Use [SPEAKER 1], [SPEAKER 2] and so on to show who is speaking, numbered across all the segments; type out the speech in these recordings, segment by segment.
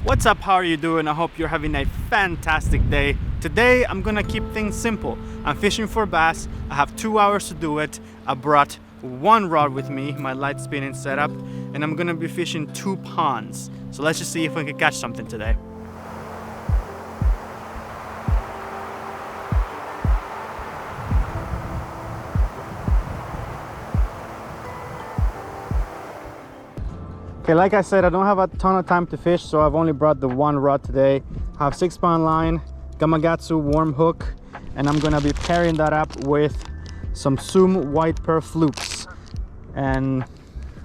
[SPEAKER 1] What's up, how are you doing? I hope you're having a fantastic day. Today I'm gonna keep things simple. I'm fishing for bass. I have 2 hours to do it. I brought one rod with me, my light spinning setup, and I'm gonna be fishing 2 ponds. So let's just see if we can catch something today. Okay, like I said, I don't have a ton of time to fish, so I've only brought the one rod today. I have 6-pound line, Gamakatsu worm hook, and I'm gonna be pairing that up with some Zoom white pearl flukes. And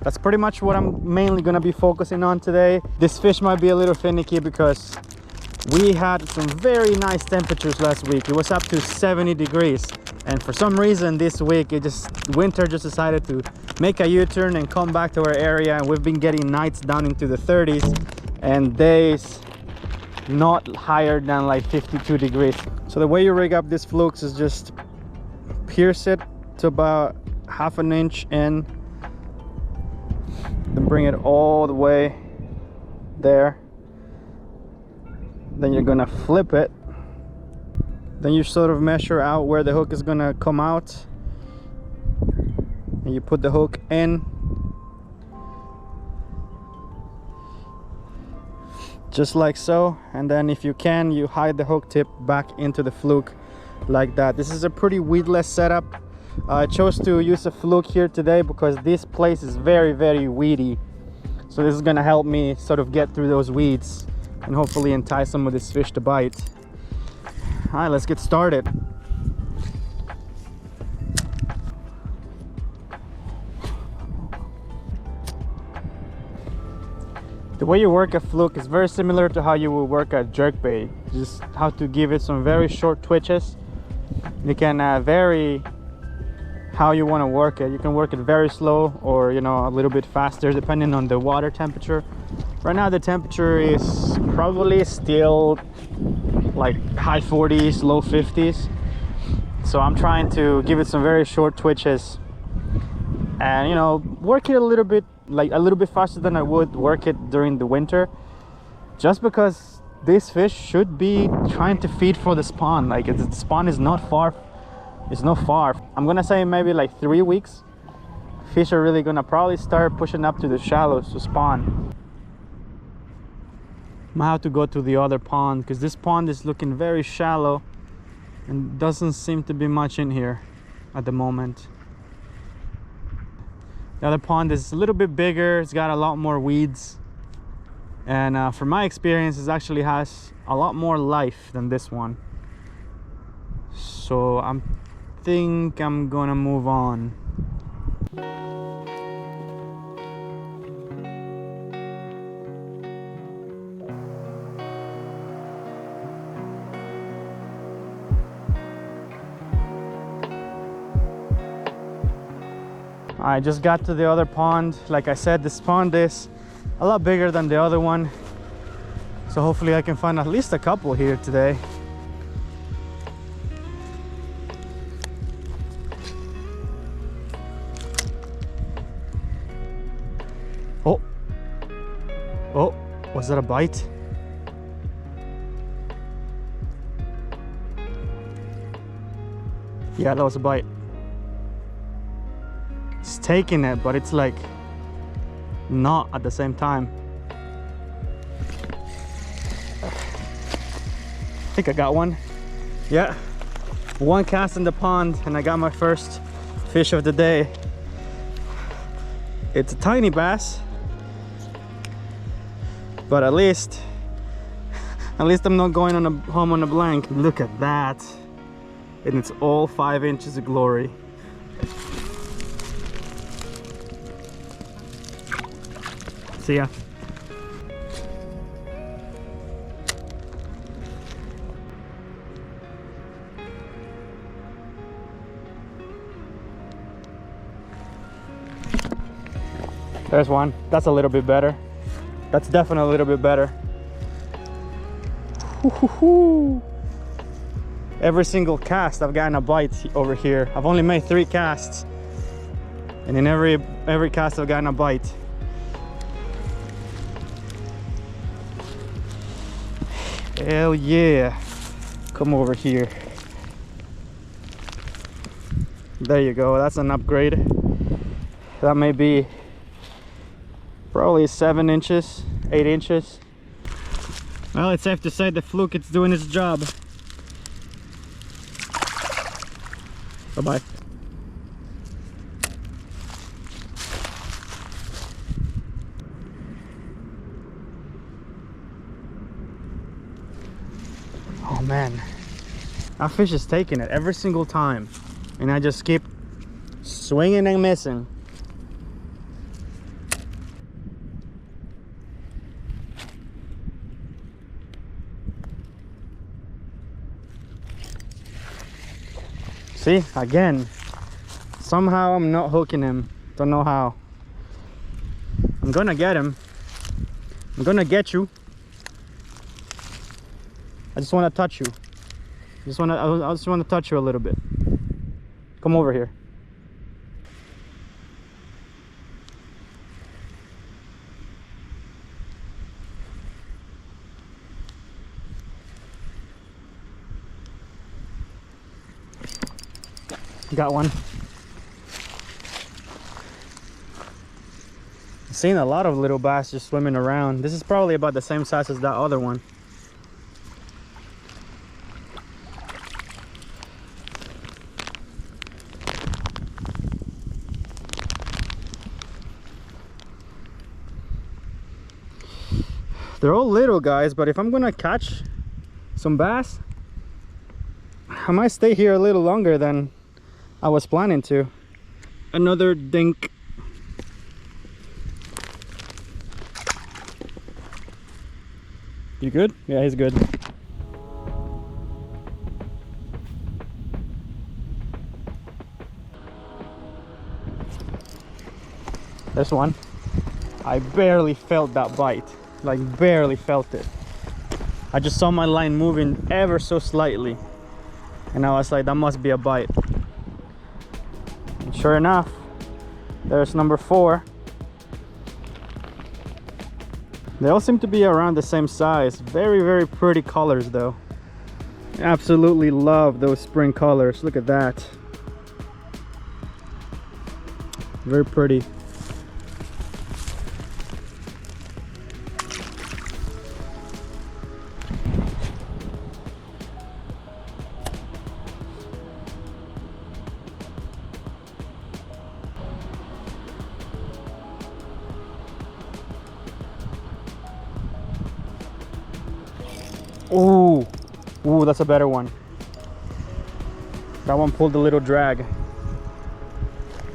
[SPEAKER 1] that's pretty much what I'm mainly gonna be focusing on today. This fish might be a little finicky because we had some very nice temperatures last week. It was up to 70 degrees. And for some reason this week, winter just decided to make a U-turn and come back to our area, and we've been getting nights down into the 30s and days not higher than like 52 degrees. So the way you rig up these flukes is just pierce it to about 1/2 inch in, then bring it all the way there. Then you're gonna flip it. Then you sort of measure out where the hook is gonna come out, and you put the hook in just like so, and then if you can, you hide the hook tip back into the fluke like that. This is a pretty weedless setup. I chose to use a fluke here today because this place is very weedy, so this is gonna help me sort of get through those weeds and hopefully entice some of this fish to bite. All right, let's get started. The way you work a fluke is very similar to how you will work a jerkbait. Just how to give it some very short twitches. You can vary how you want to work it. You can work it very slow or, you know, a little bit faster depending on the water temperature. Right now the temperature is probably still like high 40s, low 50s. So I'm trying to give it some very short twitches and, you know, work it a little bit faster than I would work it during the winter, just because this fish should be trying to feed for the spawn. Like the spawn is not far. It's not far. I'm gonna say maybe like 3 weeks. Fish are really gonna probably start pushing up to the shallows to spawn. I might have to go to the other pond because this pond is looking very shallow and doesn't seem to be much in here at the moment. The other pond is a little bit bigger. It's got a lot more weeds, and from my experience, it actually has a lot more life than this one. So I think I'm gonna move on. I just got to the other pond. Like I said, this pond is a lot bigger than the other one, so hopefully I can find at least a couple here today. Oh, was that a bite? Yeah, that was a bite. It's taking it, but it's like not at the same time. I think I got one. Yeah, one cast in the pond and I got my first fish of the day. It's a tiny bass, but at least I'm not going home on a blank. Look at that, and it's all 5 inches of glory. See ya. There's one. That's a little bit better. That's definitely a little bit better. Every single cast I've gotten a bite over here. I've only made 3 casts, and in every cast I've gotten a bite. Hell yeah. Come over here. There you go. That's an upgrade. That may be probably 7 inches, 8 inches. Well, it's safe to say the fluke is doing its job. Bye-bye. Oh man, that fish is taking it every single time, and I just keep swinging and missing. See, again, somehow I'm not hooking him. Don't know how. I'm gonna get him. I'm gonna get you. I just want to touch you. I just want to touch you a little bit. Come over here. Got one. I've seen a lot of little bass just swimming around. This is probably about the same size as that other one. They're all little guys, but if I'm gonna catch some bass, I might stay here a little longer than I was planning to. Another dink. You good? Yeah, he's good. There's one. I barely felt that bite. Like barely felt it. I just saw my line moving ever so slightly, and I was like, that must be a bite. And sure enough, there's number 4. They all seem to be around the same size. Very, very pretty colors though. Absolutely love those spring colors. Look at that. Very pretty. Ooh, ooh, that's a better one. That one pulled a little drag.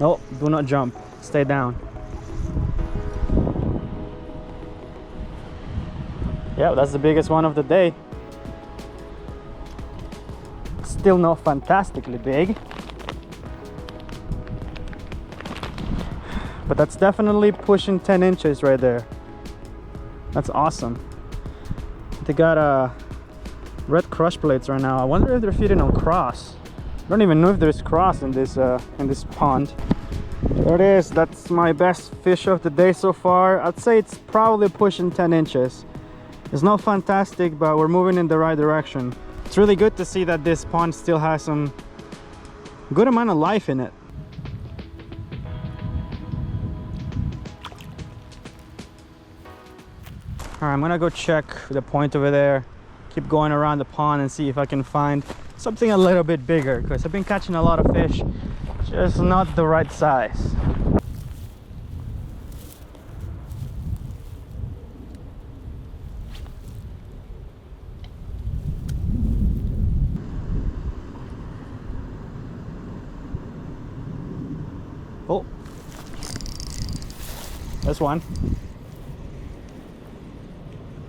[SPEAKER 1] Oh, do not jump. Stay down. Yeah, that's the biggest one of the day. Still not fantastically big, but that's definitely pushing 10 inches right there. That's awesome. They got red crush plates right now. I wonder if they're feeding on cross. I don't even know if there's cross in this pond. There it is. That's my best fish of the day so far. I'd say it's probably pushing 10 inches. It's not fantastic, but we're moving in the right direction. It's really good to see that this pond still has some good amount of life in it. All right, I'm gonna go check the point over there, keep going around the pond and see if I can find something a little bit bigger, because I've been catching a lot of fish, just not the right size. Oh, there's one.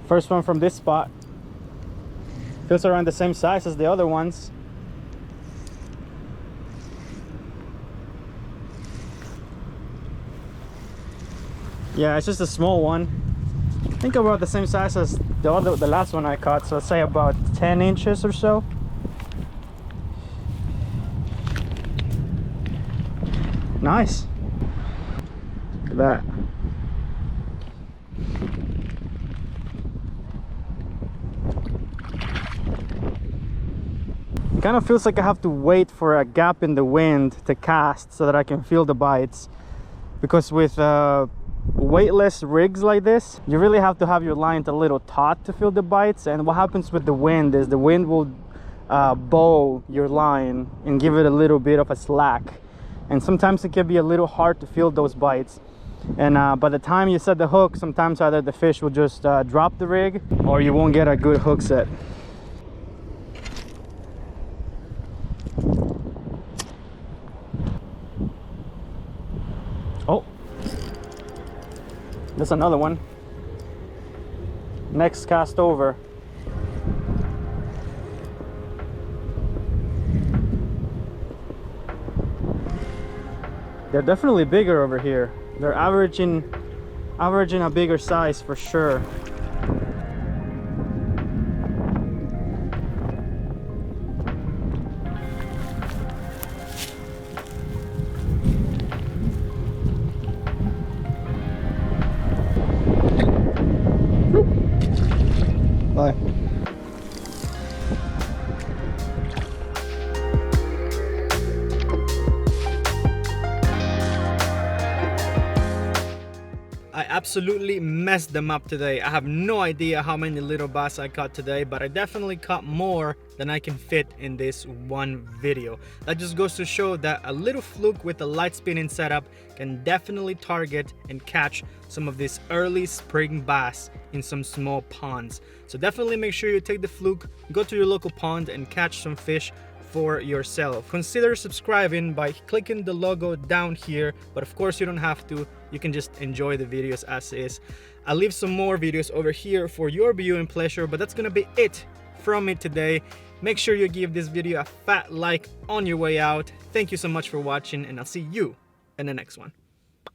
[SPEAKER 1] First one from this spot. Feels around the same size as the other ones. Yeah, it's just a small one. I think about the same size as the last one I caught, so I'd say about 10 inches or so. Nice. Look at that. kind of feels like I have to wait for a gap in the wind to cast so that I can feel the bites, because with weightless rigs like this, you really have to have your line a little taut to feel the bites. And what happens with the wind is the wind will bow your line and give it a little bit of a slack, and sometimes it can be a little hard to feel those bites. And by the time you set the hook, sometimes either the fish will just drop the rig, or you won't get a good hook set. Oh, there's another one. Next cast over. They're definitely bigger over here. They're averaging a bigger size for sure. Bye. I absolutely messed them up today. I have no idea how many little bass I caught today, but I definitely caught more than I can fit in this one video. That just goes to show that a little fluke with a light spinning setup can definitely target and catch some of these early spring bass in some small ponds. So definitely make sure you take the fluke, go to your local pond and catch some fish for yourself. Consider subscribing by clicking the logo down here, but of course you don't have to. You can just enjoy the videos as is. I'll leave some more videos over here for your viewing pleasure, but that's gonna be it from me today. Make sure you give this video a fat like on your way out. Thank you so much for watching, and I'll see you in the next one.